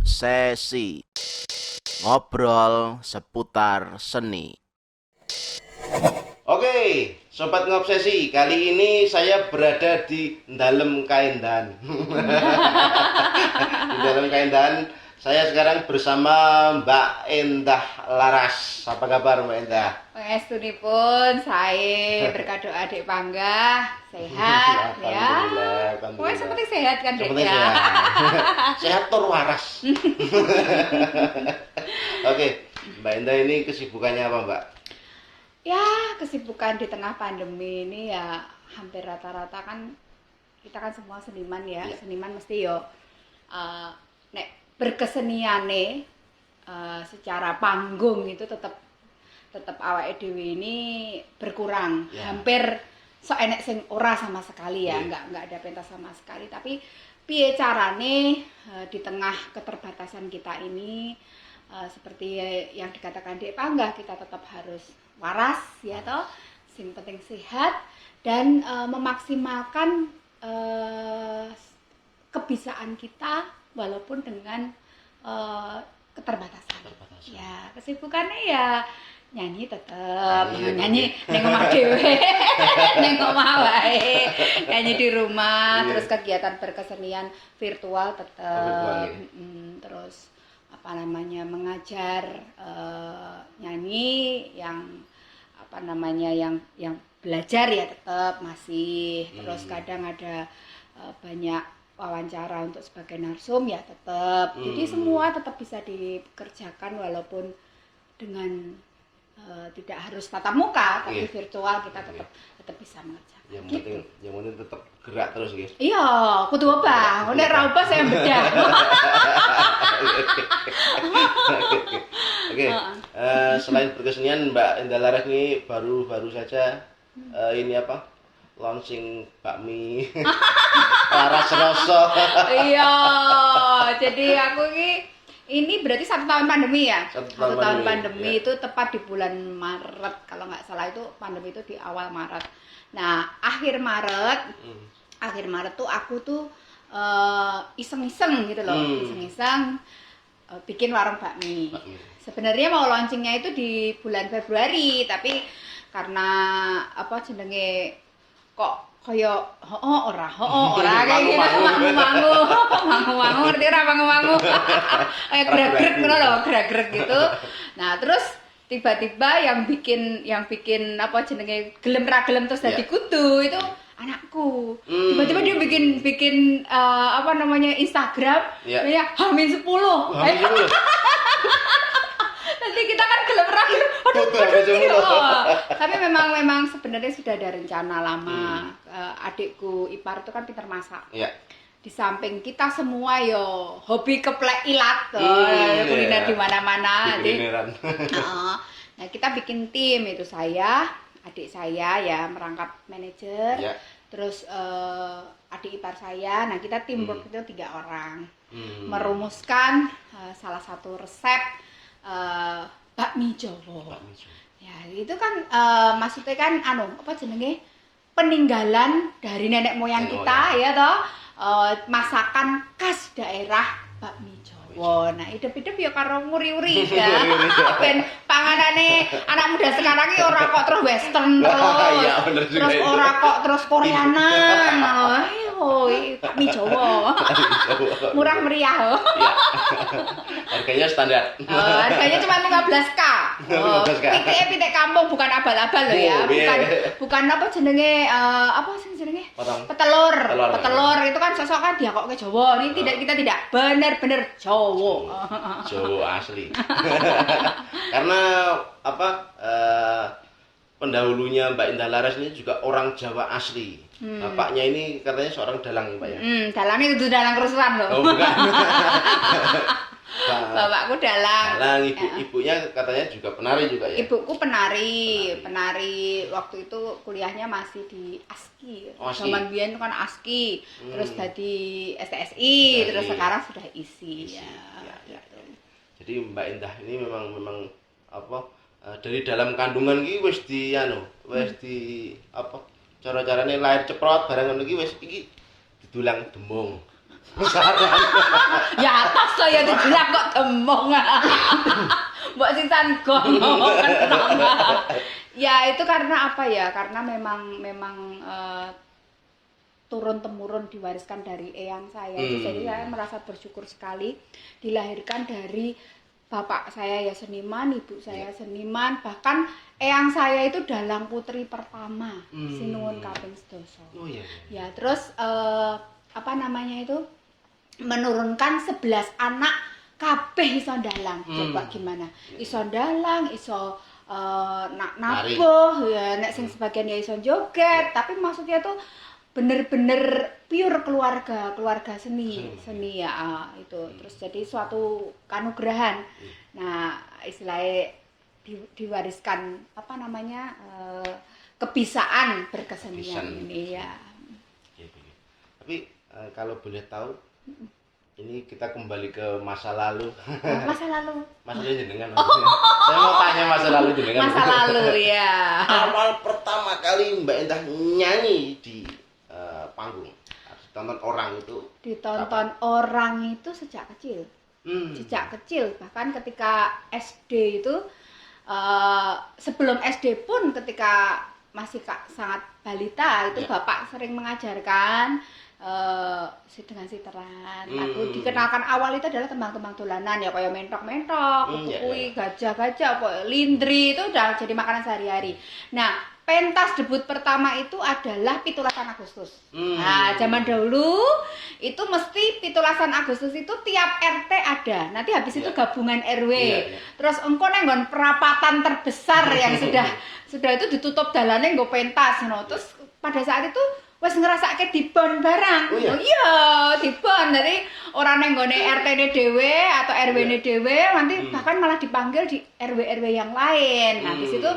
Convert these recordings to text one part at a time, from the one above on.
Sesi ngobrol seputar seni. Oke, sobat ngobsesi, kali ini saya berada di dalam Kaendan. Di dalam Kaendan, saya sekarang bersama Mbak Endah Laras. Apa kabar Mbak Endah? Pangestunipun saya berkado adik bangga sehat ya. Pokoknya seperti sehat kan Dek ya. Sehat. Sehat tur waras. Oke, Mbak Endah ini kesibukannya apa Mbak? Ya, kesibukan di tengah pandemi ini ya hampir rata-rata kan kita kan semua seniman ya. Seniman mesti yo nek berkeseniane secara panggung itu tetap awake dhewe ini berkurang. Hampir sok enek sing ora sama sekali ya, enggak ada pentas sama sekali. Tapi piye carane di tengah keterbatasan kita ini seperti yang dikatakan Dek Panggah, kita tetap harus waras ya toh, sing penting sehat dan memaksimalkan kebisaan kita walaupun dengan keterbatasan. Ya, kesibukannya ya nyanyi tetep, nyanyi ning omah dhewe, ning omah wae, nyanyi di rumah, terus kegiatan berkesenian virtual tetep, terus apa namanya mengajar nyanyi yang apa namanya yang belajar ya tetap masih, terus kadang ada banyak wawancara untuk sebagai narsum ya tetap, jadi semua tetap bisa dikerjakan walaupun dengan tidak harus tatap muka, tapi virtual kita tetap bisa mengerjakan. Yang penting tetap gerak terus guys. Iya, kudu obah. Nek ra obah saya bedah. Oke. Selain berkesenian, Mbak Endah Laras ini baru saja ini apa? Launching bakmi Laras Rasa. Iya, jadi aku ini berarti 1 tahun pandemi ya. 1 tahun pandemi itu tepat di bulan Maret kalau nggak salah, itu pandemi itu di awal Maret. Nah, akhir Maret tuh aku tuh iseng-iseng gitu loh, iseng-iseng bikin warung bakmi. Sebenarnya mau launchingnya itu di bulan Februari, tapi karena apa jenenge kok kaya ora kayak gitu, mangu ngerti ora mangu kayak greg-greg ngono lho, greg-greg gitu. Nah, terus tiba-tiba yang bikin apa jenenge gelem ra gelem terus dadi kudu itu anakku. Tiba-tiba dia bikin apa namanya Instagram, ya Hamin 10. Nanti kita kan gelem ra gelem. Tapi memang sebenarnya sudah ada rencana lama. Adikku ipar itu kan pintar masak. Di samping kita semua yo hobi keplek ilat kuliner di mana-mana. Nah, kita bikin tim, itu saya, adik saya ya merangkap manajer. Terus adik ipar saya. Nah, kita teamwork itu 3 orang. Merumuskan salah satu resep bakmi Jawa. Ya, itu kan maksudnya kan apa jenenge? Peninggalan dari nenek moyang kita ya toh, masakan khas daerah bakmi Jawa. Nah, hidup-hidup ya karo nguri-uri ya. Ben panganane anak muda sekarang iki ora kok terus western terus ora kok terus Koreanan. Bakmi Jawa. Murah meriah. Harganya standar. Harganya cuma 15.000. Pitik kampung, bukan abal-abal loh ya. Bukan apa jenenge apa sih jenenge? Petelur itu kan sosok kan dia kok ke Jawa. Ini kita tidak benar-benar Jawa. Jawa asli. Karena apa pendahulunya Mbak Endah Laras ini juga orang Jawa asli. Bapaknya ini katanya seorang dalang, Mbak ya. Dalangnya itu dalang kerusuhan loh. Oh, bukan. Bapakku dalang. Ibunya katanya juga penari juga ya. Ibuku penari waktu itu kuliahnya masih di ASKI. Zaman biyen itu kan ASKI, terus tadi STSI, terus sekarang sudah ISI ya. Gitu. Jadi Mbak Endah ini memang apa dari dalam kandungan iki wis di apa cara-carane lahir ceprot barang ngono iki wis iki didulang demung. Ya atas saya dibilang kok demong. Mbok sisan gono kan kenapa. Ya itu karena apa ya? Karena memang turun temurun diwariskan dari eyang saya. Jadi saya merasa bersyukur sekali dilahirkan dari bapak saya ya seniman, ibu saya seniman, bahkan eyang saya itu dalang putri pertama Sinuwun kaping 11. Oh iya. Ya, terus apa namanya itu menurunkan 11 anak kabeh iso dalang. Coba gimana? Iso dalang, iso nabuh ya, nek sing sebagian ya iso joget, tapi maksudnya tuh bener-bener pure keluarga seni ya itu. Terus jadi suatu kanugrahan. Nah, istilahnya diwariskan apa namanya kebisaan berkesenian ini ya. Tapi kalau boleh tahu ini kita kembali ke masa lalu. Masa lalu. Masa lalu jenengan. Saya mau tanya masa lalu jenengan. Masa lalu ya. Awal pertama kali Mbak Endah nyanyi di panggung, ditonton orang itu. Ditonton orang itu sejak kecil. Sejak kecil, bahkan ketika SD itu sebelum SD pun ketika masih sangat balita itu bapak sering mengajarkan dengan siteran. Aku dikenalkan awal itu adalah tembang-tembang dolanan ya kayak mentok-mentok, kuy, gajah-gajah, apa lindri itu udah jadi makanan sehari-hari. Nah, pentas debut pertama itu adalah Pitulasan Agustus. Nah, zaman dahulu itu mesti Pitulasan Agustus itu tiap RT ada. Nanti habis itu gabungan RW. Terus engko nang nggon perapatan terbesar yang sudah itu ditutup dalane nggo pentas ngono. Terus pada saat itu wis ngrasake dibon barang. Oh iya, dibon. Jadi orang nang nggone RT-ne dhewe atau RW-ne dhewe nanti bahkan malah dipanggil di RW-RW yang lain. Nah, di situ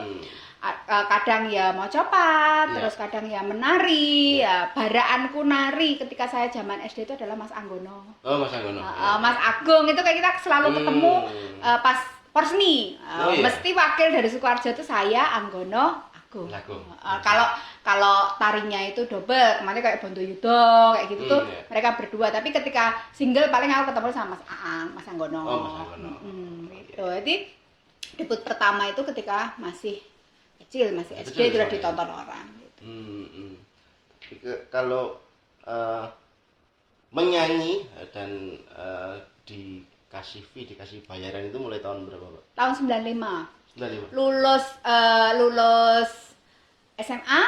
kadang ya mau copat, terus kadang ya menari, ya baraanku nari ketika saya zaman SD itu adalah Mas Anggono. Oh, Mas Anggono. Mas Agung itu kayak kita selalu ketemu pas Porsni. Mesti wakil dari Sukoharjo itu saya, Anggono, Agung. Kalau tarinya itu double, kemarin kayak Bondo Yudo kayak gitu tuh mereka berdua. Tapi ketika single paling aku ketemu sama Mas Aang, Mas Anggono. Oh, Mas Anggono. Gitu. Jadi debut pertama itu ketika masih kecil, masih SD sudah ditonton orang gitu. Kalau menyanyi dan dikasih fee, dikasih bayaran itu mulai tahun berapa, Pak? Tahun 95. Lulus SMA,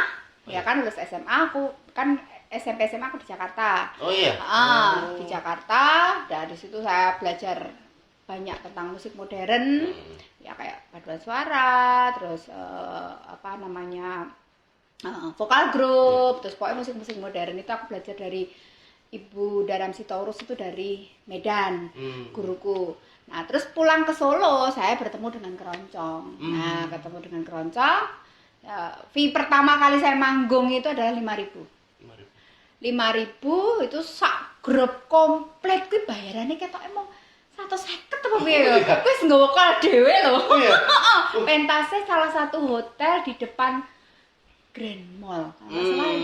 ya kan lulus SMA aku kan SMP SMA aku di Jakarta. Oh iya. Di Jakarta, dari situ saya belajar banyak tentang musik modern. Ya kayak paduan suara, terus apa namanya vokal group, terus pokoknya musik-musik modern itu aku belajar dari Ibu Daram Sitorus itu dari Medan, guruku. Nah terus pulang ke Solo saya bertemu dengan keroncong. Nah ketemu dengan keroncong, fee pertama kali saya manggung itu adalah 5.000 itu sak grup komplit kuwi bayarannya ketok emang 150 apa piye ya? Wis nggawa kol dhewe lho. Oh iya. Pentasnya salah satu hotel di depan Grand Mall. Masalah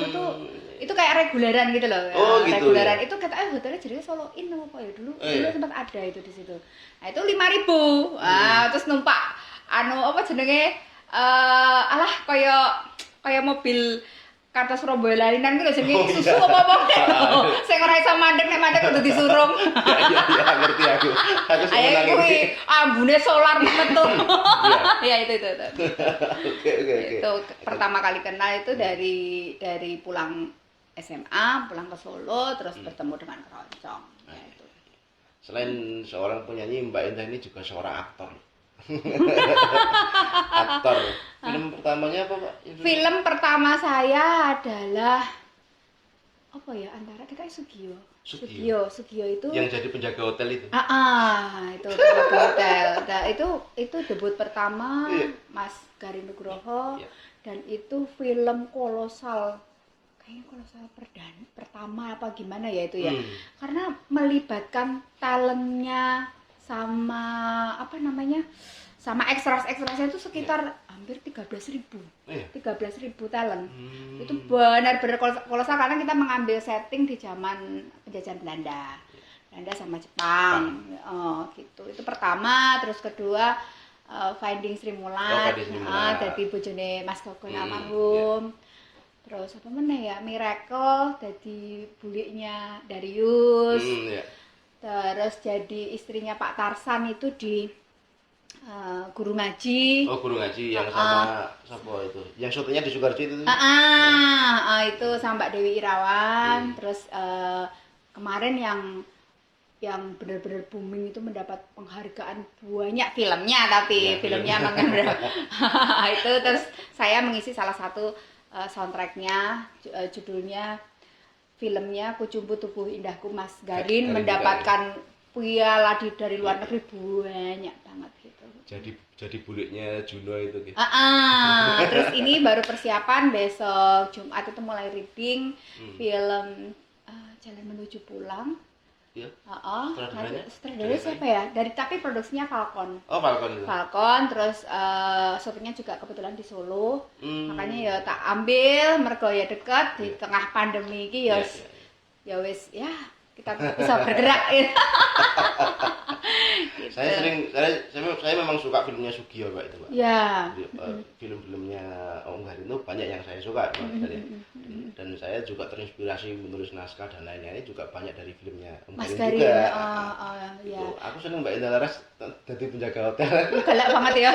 itu kayak reguleran gitu loh. Oh, gitu. Reguleran itu katanya hotelnya jadi Solo Inn apa ya dulu sempat ada itu di situ. Nah, itu 5.000. Terus numpak apa jenenge alah kaya mobil Karta Surabaya lalinan ku lho jenenge susu apa-apa. Sing ora iso mandek nek mandek kudu disurung. Iya, ngerti aku. Aku seneng kuwi ambune solar metu. Ya itu. Oke. Itu pertama kali kenal itu dari pulang SMA, pulang ke Solo terus bertemu dengan keroncong. Ya itu. Selain seorang penyanyi, Mbak Endah ini juga seorang aktor. Aktor. Film pertamanya apa, Pak? Film pertama saya adalah apa ya, antara kayak Sugio itu yang jadi penjaga hotel itu. Itu penjaga hotel. Nah, itu debut pertama Mas Gari Nugroho dan itu film kolosal. Kayaknya kolosal pertama apa gimana ya itu ya. Karena melibatkan talentnya sama apa namanya sama ekstras-ekstrasnya itu sekitar hampir 13.000. Iya. 13.000 talent. Itu benar-benar kolosal karena kita mengambil setting di zaman penjajahan Belanda. Belanda sama Jepang. Gitu. Itu pertama, terus kedua Finding Sri Mulat. Dadi bojone Mas Gogon almarhum. Terus apa meneh ya? Miracle dadi buliknya Darius. Terus jadi istrinya Pak Tarsan itu di Guru Ngaji. Oh, Guru Ngaji yang sama siapa itu? Yang syutingnya di Sukarjo itu. Itu sama Mbak Dewi Irawan. Terus kemarin yang benar-benar booming itu mendapat penghargaan banyak filmnya, tapi filmnya itu terus saya mengisi salah satu soundtracknya, judulnya filmnya Kucumbu Tubuh Indahku Mas Garin mendapatkan piala dari luar negeri banyak banget gitu. Jadi buliknya Juno itu gitu. Terus ini baru persiapan besok Jumat itu mulai reading film Jalan Menuju Pulang. Iya. Sutradaranya siapa ya? Tapi produksinya Falcon. Oh, Falcon itu. Falcon, terus syutingnya juga kebetulan di Solo. Makanya ya tak ambil mergo ya deket di tengah pandemi iki ya. Ya wis ya kita bisa bergerak gitu. Saya memang suka filmnya Sugio Pak itu Pak. Ya. Film-filmnya Om Garin itu banyak yang saya suka Pak. Dan saya juga terinspirasi menulis naskah dan lain-lain juga banyak dari filmnya Om Garin juga. Ya. Aku seneng Mbak Indah Laras jadi penjaga hotel. Galak banget ya.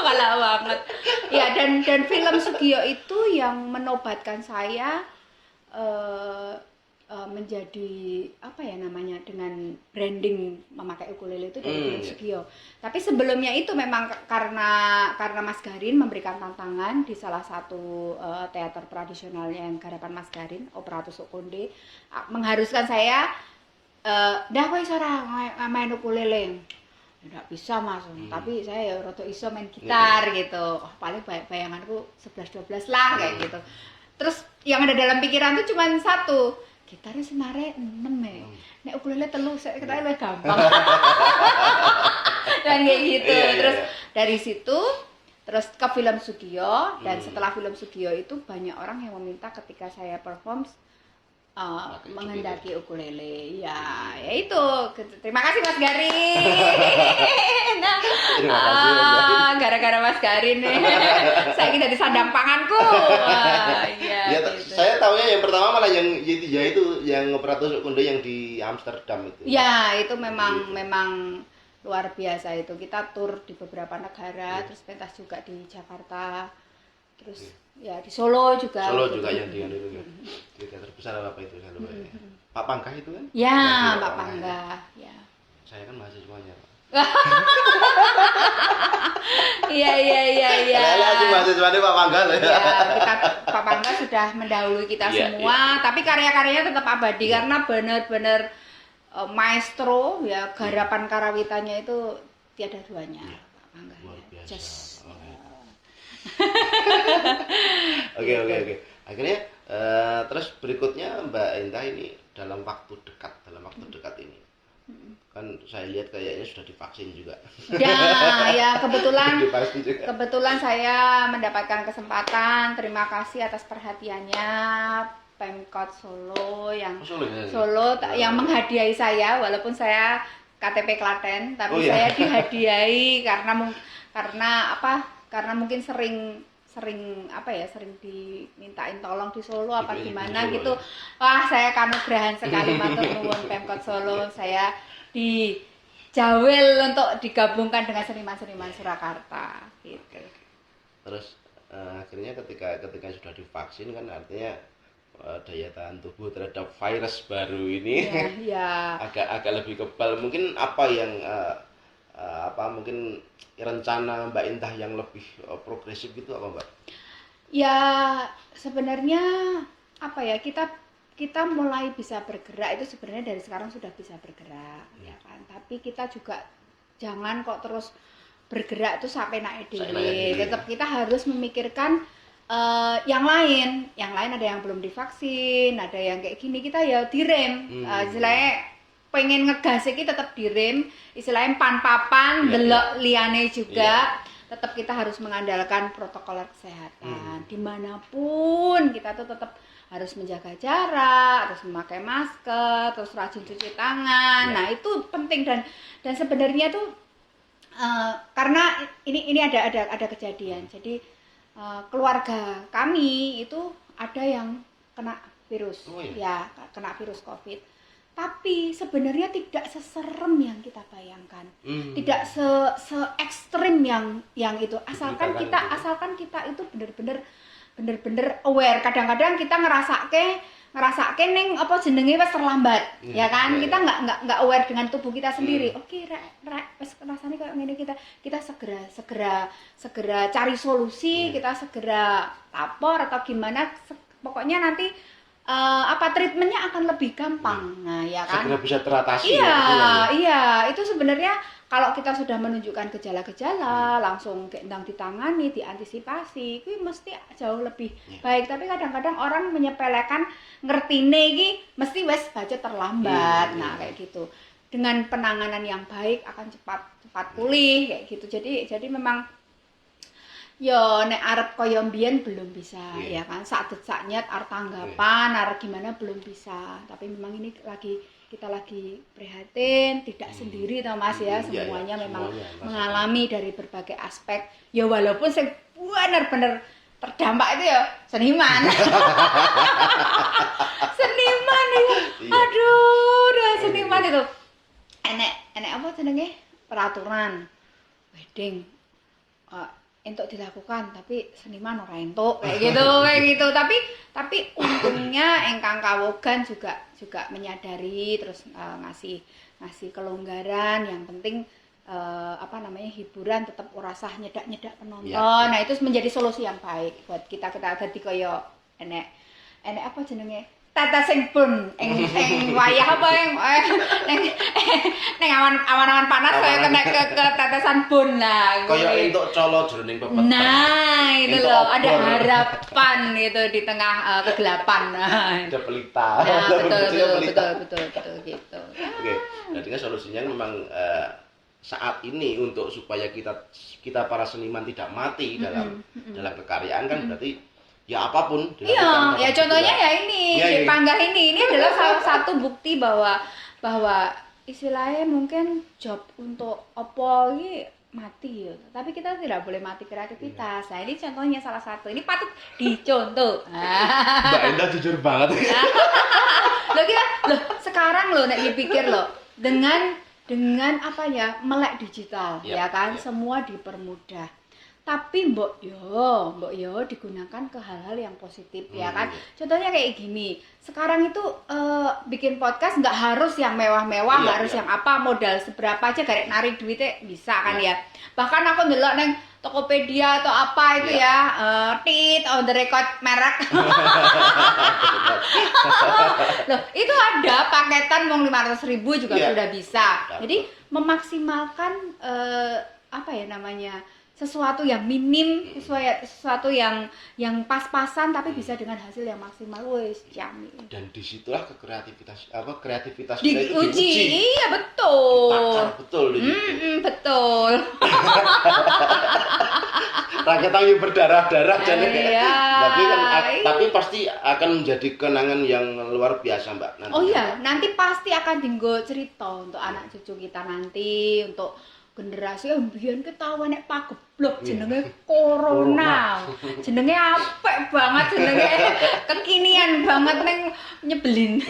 Galak banget. Ya dan film Sugio itu yang menobatkan saya menjadi apa ya namanya dengan branding memakai ukulele itu dari film Sugio. Tapi sebelumnya itu memang karena Mas Garin memberikan tantangan di salah satu teater tradisionalnya yang garapan Mas Garin, Operatus Okonde, mengharuskan saya dah kowe iso main ukulele. Tidak bisa Mas, tapi saya ya rada iso main gitar gitu. Paling bayanganku 11-12 lah kayak gitu. Terus yang ada dalam pikiran tuh cuma satu, gitarnya senare 6 ya. Nek ukulele 3 kita lebih gampang. Dan kayak gitu. Terus dari situ terus ke film Sugio dan setelah film Sugio itu banyak orang yang meminta ketika saya perform menghendaki ukulele. Ya itu. Terima kasih Mas Garin. Terima kasih. Gara-gara Mas Garin nih. Saya ini dari sandang panganku. Ya, gitu. Saya tahunya yang pertama malah yang itu yang Operatus Okonde yang di Amsterdam itu. Ya, itu memang luar biasa itu. Kita tur di beberapa negara, terus pentas juga di Jakarta. Terus ya di Solo juga. Solo juga yang di itu ya. Di teater besar apa itu saya lupa ya. Pak Panggah itu kan? Ya, Pak Panggah, ya. Saya kan mahasiswanya, Pak. Iya. Saya mahasiswanya Pak Panggah loh ya. Pak Panggah sudah mendahului kita semua, tapi karya-karyanya tetap abadi karena benar-benar maestro ya, garapan karawitanya itu tiada duanya. Pak Panggah. Luar biasa. Just Oke. Akhirnya terus berikutnya Mbak Indah ini dalam waktu dekat ini kan saya lihat kayaknya sudah divaksin juga. Ya kebetulan saya mendapatkan kesempatan. Terima kasih atas perhatiannya Pemkot Solo yang yang menghadiahi saya walaupun saya KTP Klaten tapi saya dihadiahi karena mungkin sering dimintain tolong di Solo apa gimana gitu. Wah, saya kanugrahan sekali matur nuwun Pemkot Solo. Saya dijawel untuk digabungkan dengan seniman-seniman Surakarta gitu. Terus akhirnya ketika sudah divaksin kan artinya daya tahan tubuh terhadap virus baru ini agak lebih kebal. Mungkin apa yang mungkin rencana Mbak Indah yang lebih progresif gitu apa Mbak? Ya sebenarnya kita mulai bisa bergerak itu sebenarnya dari sekarang sudah bisa bergerak ya kan. Tapi kita juga jangan kok terus bergerak tuh sampai naik dhewe. Tetap kita harus memikirkan yang lain ada yang belum divaksin, ada yang kayak gini kita ya direm. Jelek pengen ngegas iki tetap direm, istilahnya pan-papan, delok liyane juga. Tetap kita harus mengandalkan protokol kesehatan. Dimanapun kita tuh tetap harus menjaga jarak, harus memakai masker, terus rajin cuci tangan. Nah itu penting dan sebenarnya tuh karena ini ada kejadian. Jadi keluarga kami itu ada yang kena virus, kena virus COVID. Tapi sebenarnya tidak seserem yang kita bayangkan, tidak se ekstrim yang itu. Asalkan kita itu bener-bener aware. Kadang-kadang kita ngerasake ning apa jenenge wis terlambat, ya kan? Kita nggak aware dengan tubuh kita sendiri. Oke, wis rasane kayak ngene, kita segera cari solusi, kita segera lapor atau gimana. Pokoknya nanti treatmentnya akan lebih gampang. Nah, ya kan? Segera bisa teratasi. Iya, itu sebenarnya kalau kita sudah menunjukkan gejala-gejala, langsung gendang ditangani, diantisipasi, itu mesti jauh lebih baik. Tapi kadang-kadang orang menyepelekan, ngertine iki mesti wes baca terlambat. Nah, kayak gitu. Dengan penanganan yang baik akan cepat pulih kayak gitu. Jadi memang yo nek arep kaya mbiyen belum bisa, ya kan? Sak arep tanggapan, arep gimana belum bisa. Tapi memang ini kita lagi prihatin, tidak sendiri toh Mas ya, semuanya memang mengalami dari berbagai aspek. Ya walaupun sing bener-bener terdampak itu ya seniman. Seniman itu. Aduh, seniman itu. Enek apa jenenge? Peraturan wedding. Entuk dilakukan tapi seniman ora entuk kayak gitu tapi untungnya engkang kawogan juga menyadari terus ngasih kelonggaran. Yang penting hiburan tetap ora sah nyedak penonton. Nah itu menjadi solusi yang baik buat kita dadi kaya enek apa jenenge tetes sing bun ing wayah apa ning awan-awan panas kaya kena ke tetesan bun lah. Kaya entuk colo jroning pepet. Nah, itu loh ada harapan gitu di tengah kegelapan. Ada pelita. Nah, betul gitu. Oke. Jadi kan solusinya memang saat ini untuk supaya kita para seniman tidak mati dalam kekaryaan kan berarti ya apapun dilakukan. Iya, ya contohnya ya ini, Panggah ini adalah salah satu bukti bahwa istilahnya mungkin job untuk opo ini mati ya. Tapi kita tidak boleh mati kreativitas. Nah, ini contohnya salah satu. Ini patut dicontoh. Mbak Endah jujur banget. Loh, sekarang loh nek dipikir loh, dengan melek digital, ya kan? Semua dipermudah. Tapi mbok yo digunakan ke hal-hal yang positif, ya kan? Contohnya kayak gini, sekarang itu bikin podcast nggak harus yang mewah-mewah, nggak harus yang apa, modal seberapa aja garek narik duitnya bisa kan ya. Bahkan aku ndelok neng Tokopedia atau apa itu tit on the record merek. Loh, itu ada paketan mau 500.000 juga sudah bisa. Jadi memaksimalkan sesuatu yang minim, sesuatu yang pas-pasan tapi bisa dengan hasil yang maksimal, wes jami. Dan disitulah kreativitas kita itu diuji. Iya betul. Betul. Betul. Rakyat yang berdarah-darah tapi pasti akan menjadi kenangan yang luar biasa Mbak nanti. Oh iya, nanti pasti akan dienggo cerita untuk anak cucu kita nanti, untuk generasi mbiyen ketawa nek pageblok jenenge corona. Jenenge apik banget, jenenge kekinian banget ning nyebelin.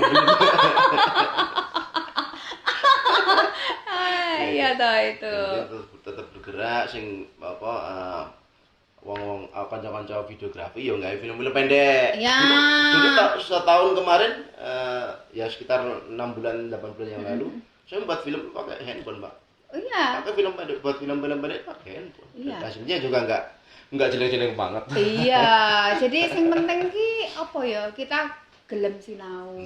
Iya toh itu. Tetap bergerak sing wong kanca-kanca videografi ya nggawe film-film pendek. Ya. Dulu setahun kemarin ya sekitar 6 bulan 8 bulan yang lalu saya membuat film pakai handphone, Mbak. Oh iya. Pakai buat film-film pendek pakai handphone. Iya. Hasilnya juga enggak jelek-jelek banget. Iya, jadi yang penting ki apa ya, kita gelem sinau.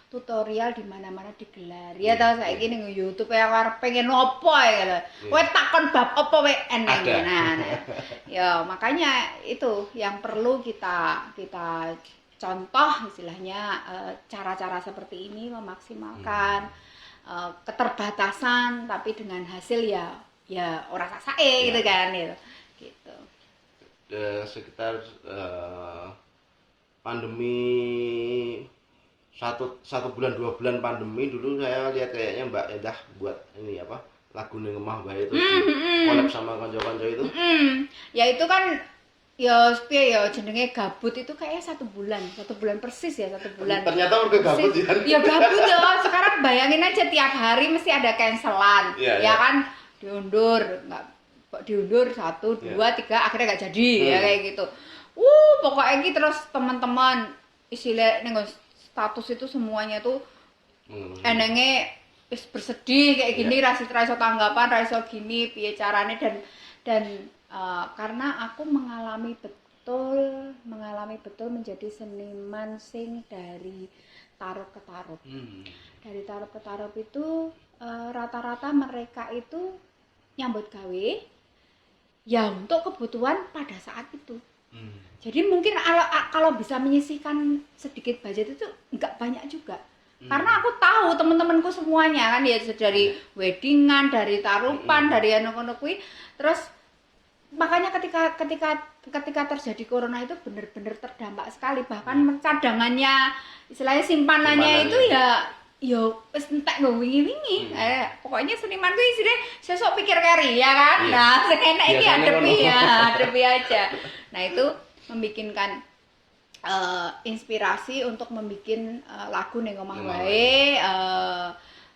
Tutorial di mana-mana digelar. Ya tau saiki ning YouTube ya arep pengen opo ya. Kowe takon bab opo wae eneng. Nah. Ya, makanya itu yang perlu kita contoh istilahnya cara-cara seperti ini memaksimalkan keterbatasan tapi dengan hasil ya orang sasae gitu kan gitu. Sekitar pandemi satu bulan 2 bulan pandemi dulu saya lihat kayaknya Mbak Endah buat ini apa lagu ning omah wae itu collab sama kanca-kanca itu. Ya itu kan ya piye ya jenenge gabut itu kayaknya 1 bulan persis ya 1 bulan. Ternyata udah gabut ya. Ya gabut ya. Sekarang bayangin aja tiap hari mesti ada cancelan. Ya kan diundur, enggak kok diundur 1 2 3 akhirnya enggak jadi ya kayak gitu. Pokoknya gitu terus teman-teman istilah ning status itu semuanya tuh enenge wis bersedih kayak gini ra iso tanggapan, ra iso gini piye carane dan karena aku mengalami betul menjadi seniman sing dari taruh ke taruh. Dari taruh ke taruh itu rata-rata mereka itu nyambut gawe ya untuk kebutuhan pada saat itu. Jadi mungkin kalau bisa menyisihkan sedikit budget itu enggak banyak juga. Karena aku tahu teman-temanku semuanya kan ya dari weddingan, dari tarupan, dari anu-anu kuwi. Terus makanya ketika terjadi corona itu benar-benar terdampak sekali. Bahkan cadangannya istilahnya simpanannya itu ya wis entek nggo wingi-wingi. Pokoknya seniman kuwi isine sesuk pikir keri ya kan. Nah, sing enak iki adepi aja. Nah, itu membikinkan inspirasi untuk membikin lagu ning omah wae,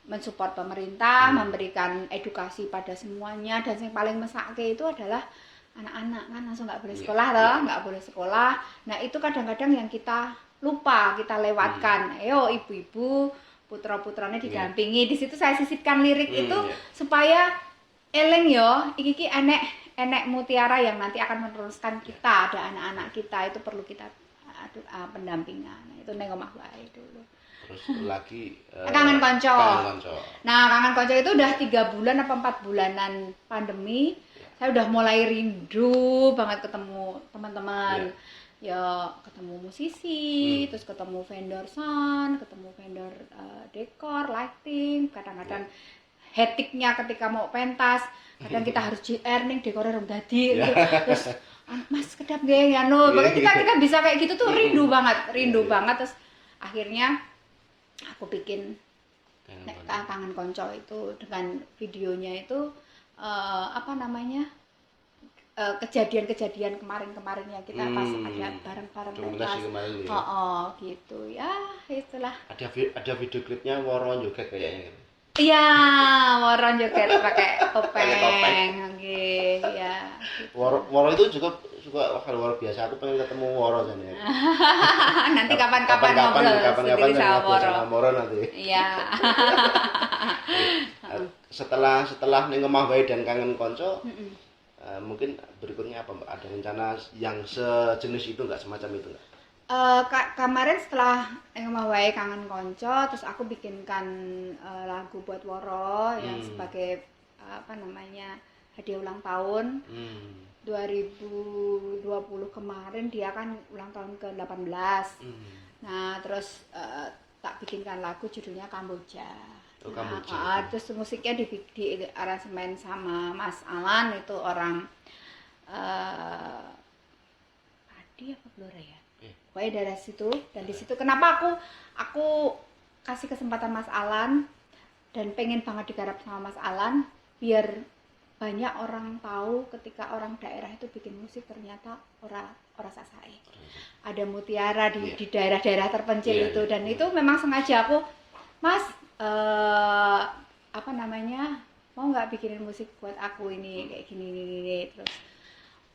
mensupport pemerintah, memberikan edukasi pada semuanya dan yang paling mesake itu adalah anak-anak kan langsung nggak boleh sekolah nggak boleh sekolah. Nah, itu kadang-kadang yang kita lupa, kita lewatkan. Ayo ibu-ibu, putra-putranya didampingi. Di situ saya sisipkan lirik itu supaya eleng yo, iki enek mutiara yang nanti akan meneruskan kita, ada anak-anak kita itu perlu kita pendampingan. Itu ning omah wae dulu. Terus lagi Kangen Konco. Nah, Kangen Konco itu udah 3 bulan apa 4 bulanan pandemi. Saya udah mulai rindu banget ketemu teman-teman. Ya ketemu musisi, terus ketemu vendor sound, ketemu vendor dekor, lighting, kadang-kadang hektiknya ketika mau pentas, kadang kita harus JR nih dekornya rong dadi gitu. Terus Mas kedap nggih ya no. Kita bisa kayak gitu tuh rindu banget terus akhirnya aku bikin Kangen Konco itu dengan videonya itu kejadian-kejadian kemarin yang kita pas ada bareng-bareng pentas. Gitu ya, itulah. Ada video klipnya Woro joget kayaknya gitu. Iya, Woro joget pakai topeng. Nggih, ya. Gitu. Woro itu juga luar biasa. Aku pengen ketemu Woro jane. Nanti kapan-kapan ngobrol sendiri sama Woro nanti. Iya. Setelah ning omah wae dan Kangen Konco, mungkin berikutnya apa Mbak? Ada rencana yang sejenis itu enggak, semacam itu enggak? Kemarin setelah ning omah wae Kangen Konco, terus aku bikinkan lagu buat Woro yang sebagai hadiah ulang tahun. 2020 kemarin dia kan ulang tahun ke-18. Nah, terus tak bikinkan lagu judulnya Kamboja. Terus musiknya di aransemen sama Mas Alan, itu orang Padi apa Blora ya? Pokoknya dari situ, dan di situ kenapa aku kasih kesempatan Mas Alan dan pengen banget digarap sama Mas Alan biar banyak orang tahu ketika orang daerah itu bikin musik ternyata ora sasae. Ada mutiara di daerah-daerah terpencil itu dan itu memang sengaja aku, Mas, mau nggak bikinin musik buat aku ini kayak gini terus.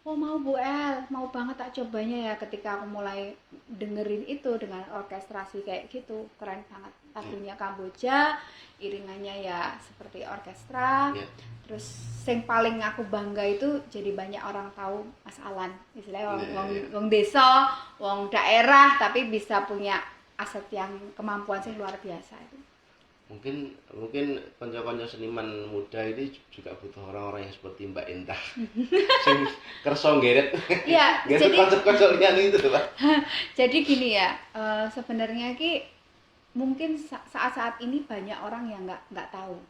Oh mau Bu El, mau banget tak cobanya ya. Ketika aku mulai dengerin itu dengan orkestrasi kayak gitu, keren banget. Lagunya Kamboja, iringannya ya seperti orkestra. Terus yang paling aku bangga itu jadi banyak orang tahu Mas Alan, istilahnya wong desa, wong daerah tapi bisa punya aset yang kemampuan sing luar biasa itu. Mungkin konco-konco seniman muda ini juga butuh orang-orang yang seperti Mbak Endah. Sing kerso ngeret. Iya, jadi konsep-konsep nyanyi itu, Pak. Jadi gini ya, sebenarnya ki mungkin saat-saat ini banyak orang yang nggak tahu.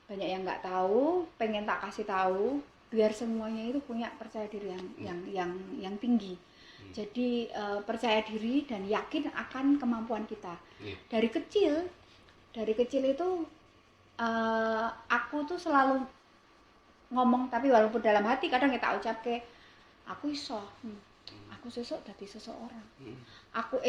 Banyak yang nggak tahu, pengen tak kasih tahu biar semuanya itu punya percaya diri yang tinggi. Jadi percaya diri dan yakin akan kemampuan kita. Dari kecil itu aku tuh selalu ngomong, tapi walaupun dalam hati kadang kita ucap ke aku iso, aku sesuk dadi seseorang. Aku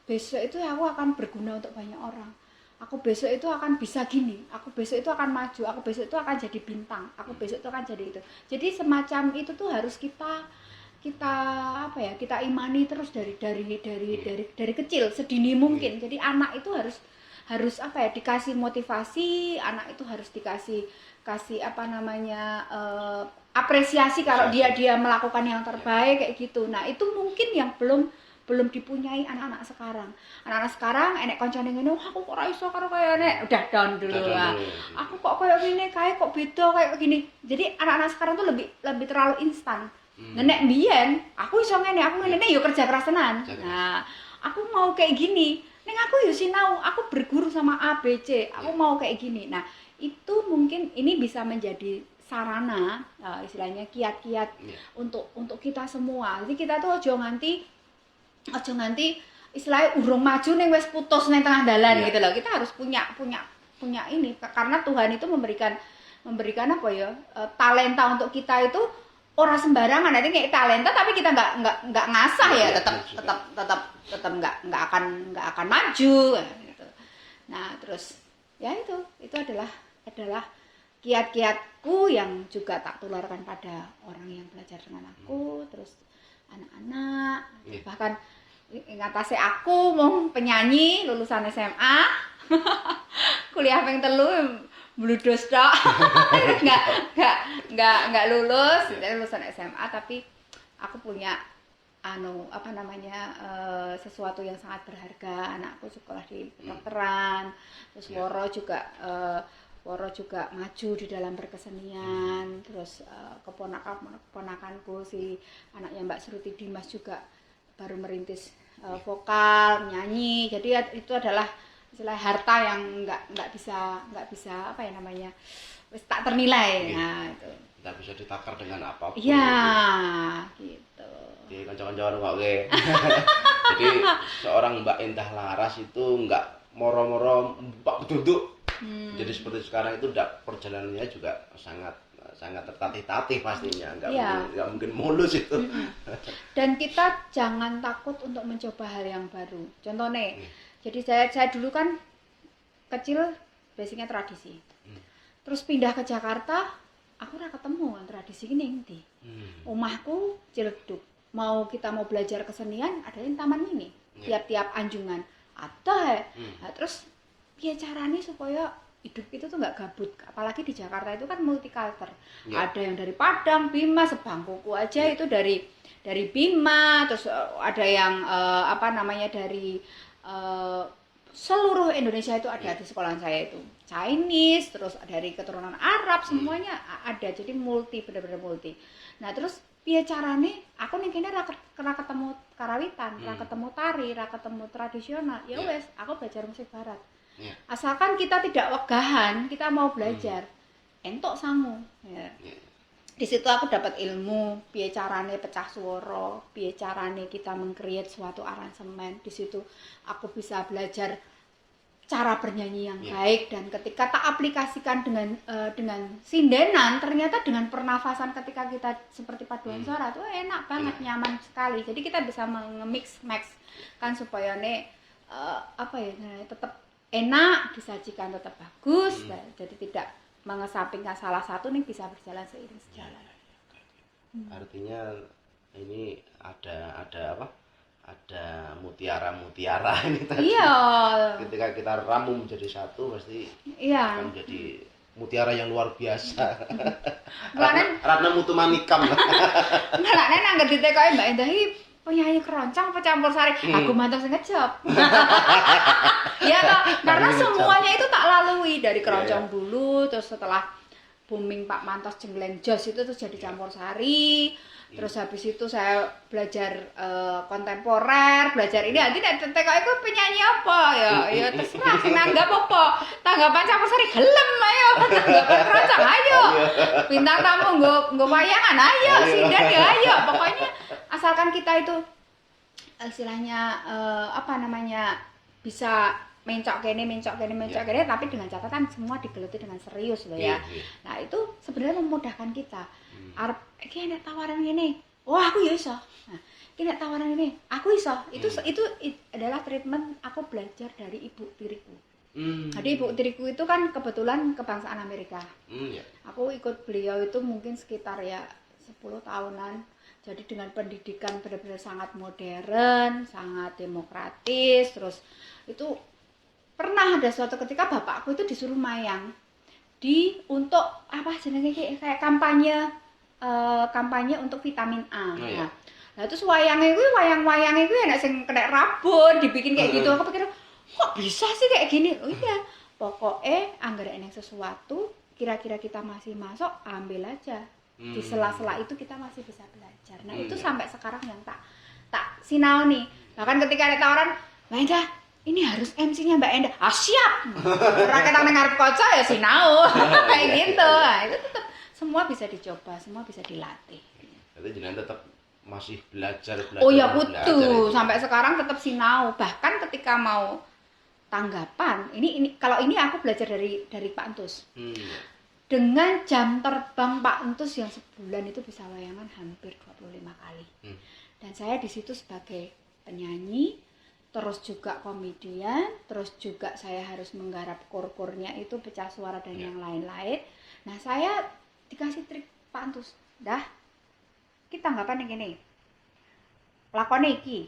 besok itu aku akan berguna untuk banyak orang. Aku besok itu akan bisa gini, aku besok itu akan maju, aku besok itu akan jadi bintang, aku besok itu akan jadi itu. Jadi semacam itu tuh harus kita apa ya, kita imani terus dari kecil, sedini mungkin. Jadi anak itu harus apa ya, dikasih motivasi, anak itu harus dikasih apa namanya apresiasi kalau dia melakukan yang terbaik kayak gitu. Nah, itu mungkin yang belum dipunyai anak-anak sekarang. Anak-anak sekarang enek koncone ngene, aku kok ora iso karo kaya nek, udah down dulu. Aku kok koyo ngene kae, kok beda kayak gini. Jadi anak-anak sekarang tuh lebih terlalu instan. Nek mbiyen aku iso ngene, aku ngene yo kerja keras tenan. Nah, aku mau kayak gini. Ning aku yo sinau, aku berguru sama A B C. Aku mau kayak gini. Nah, itu mungkin ini bisa menjadi sarana istilahnya kiat-kiat untuk kita semua. Jadi kita tuh ojo nganti istilahnya urung maju ning wis putus ning tengah dalan gitu loh. Kita harus punya ini karena Tuhan itu memberikan apa ya, talenta untuk kita itu ora sembarangan. Nanti kayak talenta tapi kita nggak ngasah ya, tetap nggak akan maju gitu. Nah, terus ya itu adalah kiat-kiatku yang juga tak tularkan pada orang yang belajar dengan aku, terus anak-anak, bahkan ngatasi aku mau penyanyi lulusan SMA kuliah ping 3 bludos tok nggak lulus lulusan SMA, tapi aku punya sesuatu yang sangat berharga. Anakku sekolah di kedokteran, terus Woro juga maju di dalam berkesenian, terus keponakanku si anaknya Mbak Seruti Dimas juga baru merintis vokal, nyanyi. Jadi itu adalah istilah harta yang nggak bisa apa ya namanya, wis tak ternilai. Nah, itu nggak bisa ditakar dengan apapun. Iya, gitu. Di kanca-kanca kok ge. Jadi seorang Mbak Endah Laras itu nggak moro-moro mbak duduk. Jadi seperti sekarang itu perjalanannya juga sangat tertatih-tatih pastinya, nggak mungkin mulus itu. Dan kita jangan takut untuk mencoba hal yang baru. Contohnya, jadi saya dulu kan kecil basicnya tradisi. Terus pindah ke Jakarta, aku ora ketemu tradisi ini ngendi. Omahku Ciledug. Kita mau belajar kesenian, ada yang taman mini. Tiap-tiap anjungan ada. Nah, terus piye carane supaya hidup itu tuh nggak gabut, apalagi di Jakarta itu kan multicultural. Ada yang dari Padang, Bima, sebangkuku aja itu dari Bima, terus ada yang dari seluruh Indonesia itu ada di sekolahan saya itu. Chinese, terus dari keturunan Arab, semuanya ada, jadi benar-benar multi. Nah, terus piye carane aku ning kene ra ketemu karawitan, ra ketemu tari, ra ketemu tradisional. Ya wes, aku belajar musik barat. Asalkan kita tidak wegahan, kita mau belajar, entuk sangu. Di situ aku dapat ilmu piye carane pecah swara, piye carane kita meng-create suatu aransemen. Di situ aku bisa belajar cara bernyanyi yang baik, dan ketika tak aplikasikan dengan sindenan, ternyata dengan pernafasan ketika kita seperti paduan suara itu enak banget, nyaman sekali. Jadi kita bisa mix kan supaya tetap enak, disajikan tetap bagus, jadi tidak mengesampingkan salah satu nih, bisa berjalan seiring sejalan. Artinya ini ada mutiara ini tadi. Iya. Ketika kita ramu menjadi satu, pasti akan menjadi mutiara yang luar biasa. Ratna Mutu Manikam. Malah nek nang ditekoki Mbak Endah iki penyanyi keroncong apa campur sari, aku mantap sing ngejop. Ya toh, karena semuanya itu tak lalui dari keroncong dulu, terus setelah booming Pak Mantos Jengleng Jos itu terus jadi campur sari. Terus habis itu saya belajar kontemporer, belajar ini nanti nek teko iku penyanyi apa ya terserah sing nanggap apa. Tanggapan campur sari gelem ayo, tanggapan keroncong ayo. Bintang tamu nggo wayangan ayo, sindan ya ayo. Pokoknya asalkan kita itu istilahnya bisa mencok kene, tapi dengan catatan semua digeluti dengan serius loh ya. Nah, itu sebenarnya memudahkan kita. Arep iki nek tawaran ngene, wah aku ya iso. Nah, iki nek tawaran ngene, aku iso. Itu adalah treatment aku belajar dari ibu tiriku. Jadi ibu tiriku itu kan kebetulan kebangsaan Amerika. Aku ikut beliau itu mungkin sekitar ya 10 tahunan. Jadi dengan pendidikan benar-benar sangat modern, sangat demokratis, terus itu pernah ada suatu ketika bapakku itu disuruh mayang untuk apa jenenge kayak kampanye untuk vitamin A. Nah, terus wayangnya itu enak sing kena rabun, dibikin kayak gitu. Aku pikir kok bisa sih kayak gini? Oh iya, pokoknya anggar enek sesuatu kira-kira kita masih masuk, ambil aja. Di sela-sela itu kita masih bisa belajar. Nah, itu sampai sekarang yang tak sinau nih. Bahkan ketika ada tawaran, Mbak Endah, ini harus MC-nya Mbak Endah. Ah, siap. Rakyat nang ngarep kaca ya sinau. Kayak gitu. Nah, itu tetap semua bisa dicoba, semua bisa dilatih. Jadi jenengan tetap masih belajar. Oh ya betul, sampai sekarang tetap sinau. Bahkan ketika mau tanggapan, ini kalau ini aku belajar dari Pak Entus. Dengan jam terbang Pak Entus yang sebulan itu bisa wayangan hampir 25 kali. Dan saya di situ sebagai penyanyi, terus juga komedian, terus juga saya harus menggarap kor-kornya itu pecah suara dan yang lain-lain. Nah, saya dikasih trik Pak Entus. Dah, kita tanggapan yang gini. Lakone iki,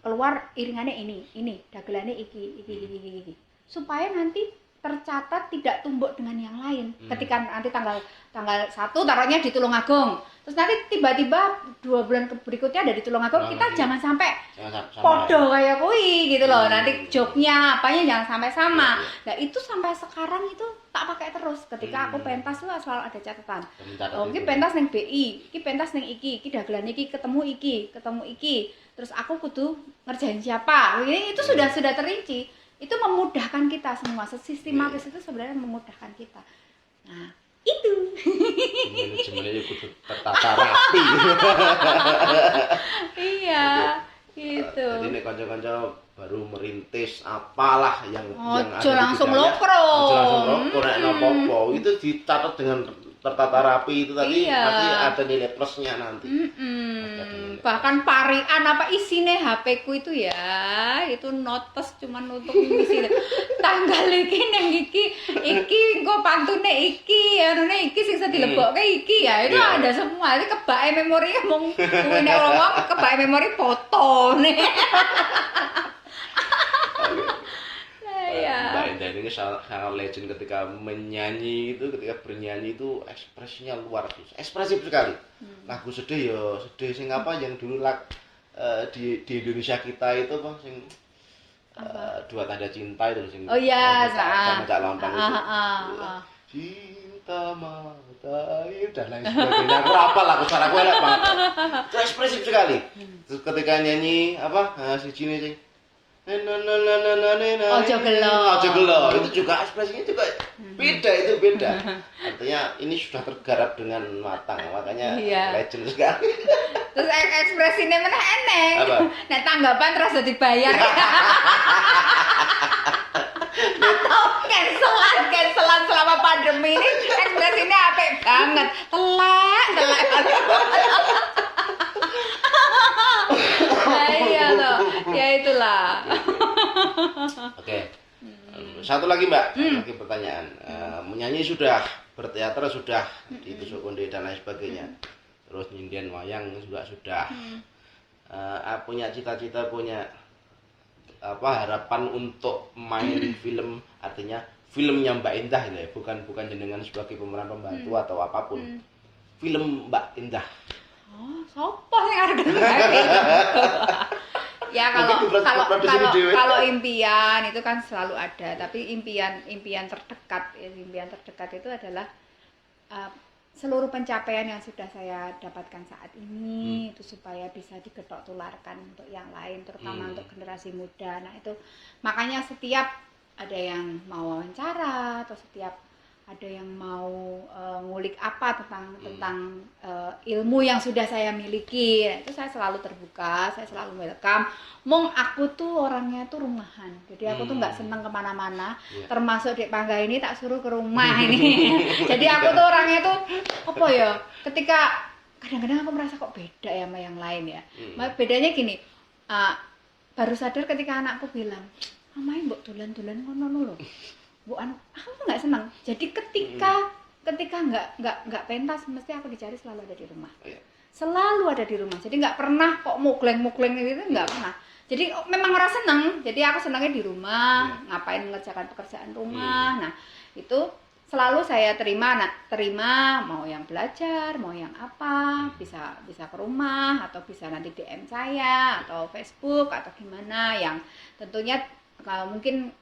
keluar iringannya ini, dagelane iki. Supaya nanti tercatat tidak tumbuk dengan yang lain. Ketika nanti tanggal 1 taruhnya di Tulungagung. Terus nanti tiba-tiba 2 bulan berikutnya ada di Tulungagung, kita jangan sampai podo kayak kui gitu loh. Nanti joknya apanya jangan sampai sama. Nah, itu sampai sekarang itu tak pakai terus. Ketika aku pentas tuh selalu ada catatan. Oh, iki pentas ning BI, iki pentas ning iki dagelan iki ketemu iki. Terus aku kudu ngerjain siapa. Ini itu sudah terinci. Itu memudahkan kita semua, sistematis itu sebenarnya memudahkan kita. Nah, itu. Manajemennya kudu tertata rapi. Iya, gitu. Jadi nek kanca-kanca baru merintis apalah yang ada langsung lokro. Nek nopo itu dicatat dengan tertata rapi itu tadi pasti ada nilai plusnya nanti. Bahkan parian apa isine HP-ku itu ya, itu notes cuman untuk ngisi tanggal iki nang iki engko pantune iki, anune iki sing iso dilebokke iki ya. Itu ada semua. Itu kebake memori mung kuwi nek ngomong kebake memori foto nih. Mbak Endah ini sangat legend ketika bernyanyi itu ekspresinya luar biasa, ekspresif sekali. Lagu sedih ya sedih, sing apa yang dulu di Indonesia kita itu apa sing Dua Tanda Cinta itu sing sama Cak Lontong itu. Cinta mata dan lain sebagainya. Aku hafal lagu suaraku enak banget. Itu ekspresif sekali. Terus ketika nyanyi si Cine sing Ojo gelo itu juga ekspresinya juga beda. Artinya ini sudah tergarap dengan matang, makanya legend sekali. Terus ekspresinya mana eneng. Nek tanggapan terus dibayar. Atau cancelan selama pandemi ini ekspresinya apik banget. Telak. Iya loh, ya itulah. Oke. Satu lagi Mbak, lagi pertanyaan. Menyanyi sudah, berteater sudah, di tusuk konde dan lain sebagainya. Terus nyindian wayang juga sudah. Punya cita-cita, punya harapan untuk main film, artinya filmnya Mbak Endah ya, bukan jenengan sebagai pemeran pembantu atau apapun. Film Mbak Endah. Oh, sopo sing arep ya kalau impian itu kan selalu ada, tapi impian terdekat itu adalah seluruh pencapaian yang sudah saya dapatkan saat ini itu supaya bisa digetok tularkan untuk yang lain, terutama untuk generasi muda. Nah itu makanya setiap ada yang mau wawancara atau setiap ada yang mau ngulik apa tentang ilmu yang sudah saya miliki, nah, itu saya selalu terbuka, saya selalu welcome. Mong aku tuh orangnya tuh rumahan, jadi aku tuh nggak seneng kemana-mana, termasuk Dek Pangga ini tak suruh ke rumah ini. Jadi aku tuh orangnya tuh apa ya, ketika kadang-kadang aku merasa kok beda ya sama yang lain ya. Bedanya gini, baru sadar ketika anakku bilang, "Mamae mbok dolan-dolan ngono lho." Bu aku nggak senang. Jadi ketika nggak pentas, mesti aku dicari selalu ada di rumah. Selalu ada di rumah. Jadi nggak pernah kok mugleng-mugleng gitu, nggak pernah. Jadi memang orang seneng. Jadi aku senangnya di rumah, ngapain mengerjakan pekerjaan rumah. Nah itu selalu saya terima mau yang belajar, mau yang apa, bisa ke rumah atau bisa nanti DM saya atau Facebook atau gimana, yang tentunya kalau mungkin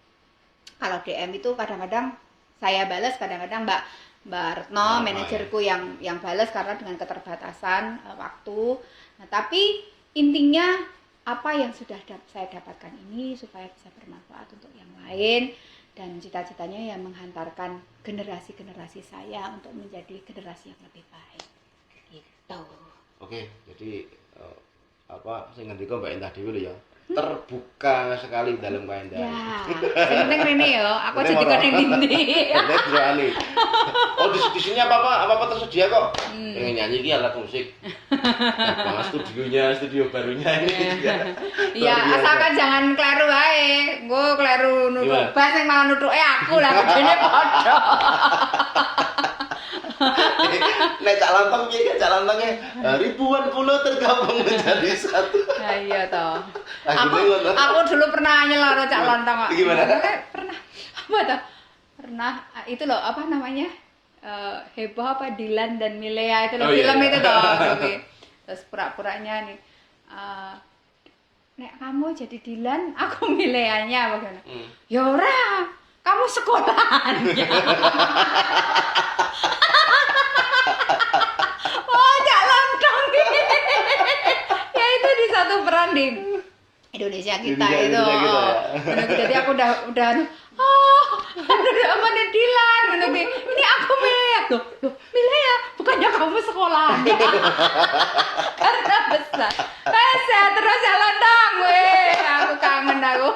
kalau DM itu kadang-kadang saya balas, kadang-kadang Mbak Retno, manajerku yang balas karena dengan keterbatasan waktu. Nah, tapi intinya apa yang sudah saya dapatkan ini supaya bisa bermanfaat untuk yang lain, dan cita-citanya yang menghantarkan generasi-generasi saya untuk menjadi generasi yang lebih baik. Gitu. Oke, jadi saya ngendika Mbak Indah Dewi lho ya. Terbuka sekali dalam kain ya. Yang penting rene yo, aku jadi kadang dindi. Oh, di sini apa tersedia kok. Pengen nyanyi iki alat musik. Nah, studio barunya ini juga. Iya, asalkan jangan kleru wae. Engko kleru nutuk bass sing malah nutuke aku lah gedene padha. Nek Cak Lantang piye Cak Lantangnya ribuan pulau tergabung menjadi satu. Nah, iya toh. Aku dulu pernah nyelaro Cak Lantang kok. Gimana? Pernah apa toh? Pernah itu loh, apa namanya? Heboh apa Dilan dan Milea itu loh, film itu toh. Terus pura-puranya nih nek kamu jadi Dilan, aku Mileanya bagaimana? Ya ora, kamu sekolahannya. Satu peran di Indonesia kita itu. Jadi aku udah aman Dilan, ini aku Milea tuh. Milea, bukannya kamu sekolah. Karena besar. Terus jalan dong, aku kangen aku.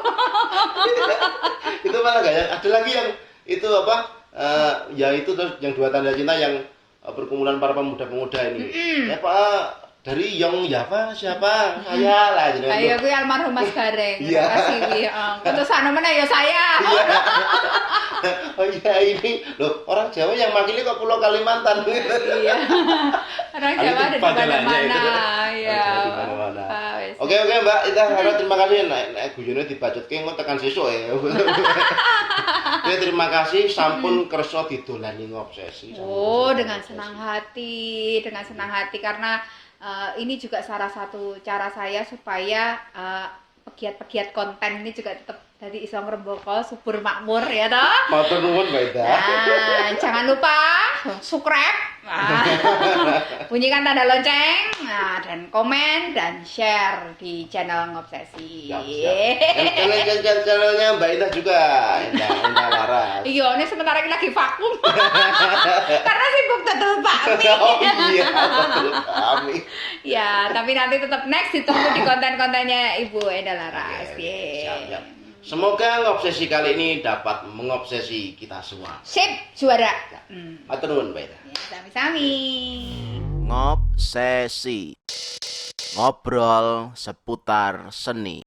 Itu malah gak ya? Ada lagi yang itu apa? Ya itu terus yang Dua Tanda Cinta yang perkumpulan para pemuda-pemuda ini. Ya Pak, dari Young Java siapa? Saya lah jadi. Ayo gue almarhum Mas Gareng. Terima kasih wi. Untuk sana mana ya saya. Oh iya ini loh, orang Jawa yang makili kok Pulau Kalimantan gitu. Iya. Orang Jawa ada di mana-mana. Iya. Oke Mbak, Ita terima kasih nek guyone dibacutke engko tekan sesuk ya. Oke, terima kasih sampun kersa didolani ngobsesi. Oh, dengan senang hati karena ini juga salah satu cara saya supaya pegiat-pegiat konten ini juga tetap dari iso ngrembaka subur makmur ya toh. Matur nuwun Mbak Ida. Nah, jangan lupa subscribe, bunyikan tanda lonceng, dan komen dan share di channel Ngobsesi. Channelnya Mbak Indah juga, Indah Laras. Iya, ini sementara ini lagi vakum karena sibuk tutul bakmi. Oh iya, tutul bakmi. Ya, tapi nanti tetap next ditunggu di konten-kontennya Ibu Indah Laras. Siap. Semoga ngobsesi kali ini dapat mengobsesi kita semua. Sip, juara. Matur nuwun, Mbak Ida. Sami-sami. Ngobsesi. Ngobrol seputar seni.